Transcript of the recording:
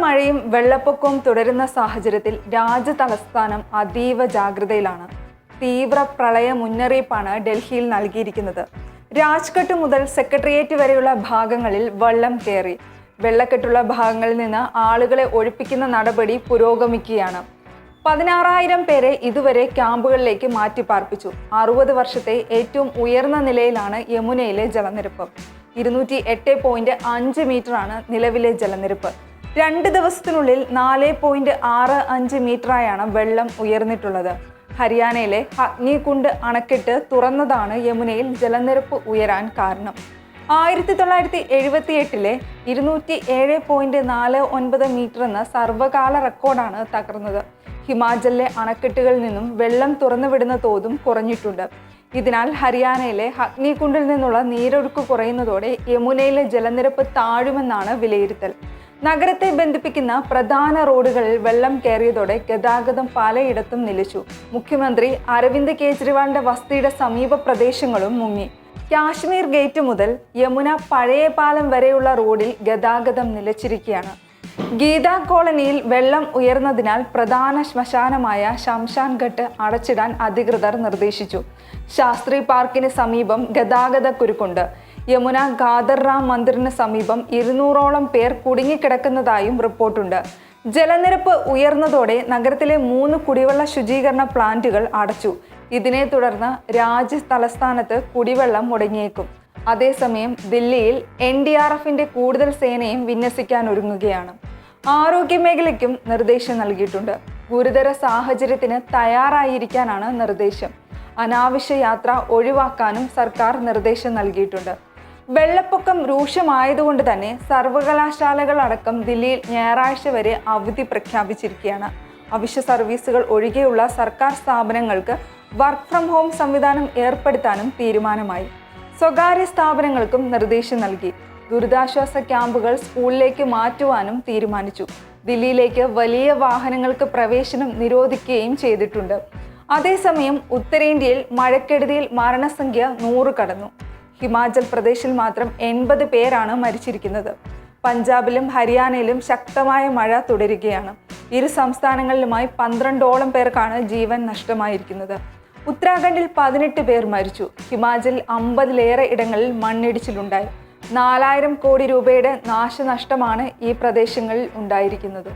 മഴയും വെള്ളപ്പൊക്കവും തുടരുന്ന സാഹചര്യത്തിൽ രാജ്യതലസ്ഥാനം അതീവ ജാഗ്രതയിലാണ്. തീവ്ര പ്രളയ മുന്നറിയിപ്പാണ് ഡൽഹിയിൽ നൽകിയിരിക്കുന്നത്. രാജ്ഘട്ട് മുതൽ സെക്രട്ടേറിയറ്റ് വരെയുള്ള ഭാഗങ്ങളിൽ വെള്ളം കയറി. വെള്ളക്കെട്ടുള്ള ഭാഗങ്ങളിൽ നിന്ന് ആളുകളെ ഒഴിപ്പിക്കുന്ന നടപടി പുരോഗമിക്കുകയാണ്. 16,000 പേരെ ഇതുവരെ ക്യാമ്പുകളിലേക്ക് മാറ്റിപ്പാർപ്പിച്ചു. 60 വർഷത്തെ ഏറ്റവും ഉയർന്ന നിലയിലാണ് യമുനയിലെ ജലനിരപ്പ്. 208.5 മീറ്ററാണ് നിലവിലെ ജലനിരപ്പ്. 2 ദിവസത്തിനുള്ളിൽ 4.65 മീറ്ററായാണ് വെള്ളം ഉയർന്നിട്ടുള്ളത്. ഹരിയാനയിലെ ഹഗ്നികുണ്ട് അണക്കെട്ട് തുറന്നതാണ് യമുനയിൽ ജലനിരപ്പ് ഉയരാൻ കാരണം. 1978-ലെ 207.49 മീറ്റർ എന്ന സർവകാല റെക്കോർഡാണ് തകർന്നത്. ഹിമാചലിലെ അണക്കെട്ടുകളിൽ നിന്നും വെള്ളം തുറന്നുവിടുന്ന തോതും കുറഞ്ഞിട്ടുണ്ട്. ഇതിനാൽ ഹരിയാനയിലെ ഹഗ്നികുണ്ടിൽ നിന്നുള്ള നീരൊഴുക്ക് കുറയുന്നതോടെ യമുനയിലെ ജലനിരപ്പ് താഴുമെന്നാണ് വിലയിരുത്തൽ. നഗരത്തെ ബന്ധിപ്പിക്കുന്ന പ്രധാന റോഡുകളിൽ വെള്ളം കയറിയതോടെ ഗതാഗതം പലയിടത്തും നിലച്ചു. മുഖ്യമന്ത്രി അരവിന്ദ് കെജ്രിവാളിന്റെ വസതിയുടെ സമീപ പ്രദേശങ്ങളും മുങ്ങി. കാശ്മീർ ഗേറ്റ് മുതൽ യമുന പഴയ പാലം വരെയുള്ള റോഡിൽ ഗതാഗതം നിലച്ചിരിക്കുകയാണ്. ഗീത കോളനിയിൽ വെള്ളം ഉയർന്നതിനാൽ പ്രധാന ശ്മശാനമായ ശംശാൻഘട്ട് അടച്ചിടാൻ അധികൃതർ നിർദ്ദേശിച്ചു. ശാസ്ത്രി പാർക്കിന് സമീപം ഗതാഗത കുരുക്കുണ്ട്. യമുന ഖാദർ റാം മന്ദിറിന് സമീപം 200ഓളം പേർ കുടുങ്ങിക്കിടക്കുന്നതായും റിപ്പോർട്ടുണ്ട്. ജലനിരപ്പ് ഉയർന്നതോടെ നഗരത്തിലെ 3 കുടിവെള്ള ശുചീകരണ പ്ലാന്റുകൾ അടച്ചു. ഇതിനെ തുടർന്ന് രാജ്യ തലസ്ഥാനത്ത് കുടിവെള്ളം മുടങ്ങിയേക്കും. അതേസമയം ദില്ലിയിൽ NDRFന്റെ കൂടുതൽ സേനയും വിന്യസിക്കാൻ ഒരുങ്ങുകയാണ്. ആരോഗ്യമേഖലയ്ക്കും നിർദ്ദേശം നൽകിയിട്ടുണ്ട്. ഗുരുതര സാഹചര്യത്തിന് തയ്യാറായിരിക്കാനാണ് നിർദ്ദേശം. അനാവശ്യ യാത്ര ഒഴിവാക്കാനും സർക്കാർ നിർദ്ദേശം നൽകിയിട്ടുണ്ട്. വെള്ളപ്പൊക്കം രൂക്ഷമായതുകൊണ്ട് തന്നെ സർവകലാശാലകൾ അടക്കം ദില്ലിയിൽ ഞായറാഴ്ച വരെ അവധി പ്രഖ്യാപിച്ചിരിക്കുകയാണ്. അവശ്യ സർവീസുകൾ ഒഴികെയുള്ള സർക്കാർ സ്ഥാപനങ്ങൾക്ക് വർക്ക് ഫ്രം ഹോം സംവിധാനം ഏർപ്പെടുത്താനും തീരുമാനമായി. സ്വകാര്യ സ്ഥാപനങ്ങൾക്കും നിർദ്ദേശം നൽകി. ദുരിതാശ്വാസ ക്യാമ്പുകൾ സ്കൂളിലേക്ക് മാറ്റുവാനും തീരുമാനിച്ചു. ദില്ലിയിലേക്ക് വലിയ വാഹനങ്ങൾക്ക് പ്രവേശനം നിരോധിക്കുകയും ചെയ്തിട്ടുണ്ട്. അതേസമയം ഉത്തരേന്ത്യയിൽ മഴക്കെടുതിയിൽ മരണസംഖ്യ 100 കടന്നു. ഹിമാചൽ പ്രദേശിൽ മാത്രം 80 പേരാണ് മരിച്ചിരിക്കുന്നത്. പഞ്ചാബിലും ഹരിയാനയിലും ശക്തമായ മഴ തുടരുകയാണ്. ഇരു സംസ്ഥാനങ്ങളിലുമായി 12ഓളം പേർക്കാണ് ജീവൻ നഷ്ടമായിരിക്കുന്നത്. ഉത്തരാഖണ്ഡിൽ 18 പേർ മരിച്ചു. ഹിമാചലിൽ 50ലേറെ ഇടങ്ങളിൽ മണ്ണിടിച്ചിലുണ്ടായി. 4000 കോടി രൂപയുടെ നാശനഷ്ടമാണ് ഈ പ്രദേശങ്ങളിൽ ഉണ്ടായിരിക്കുന്നത്.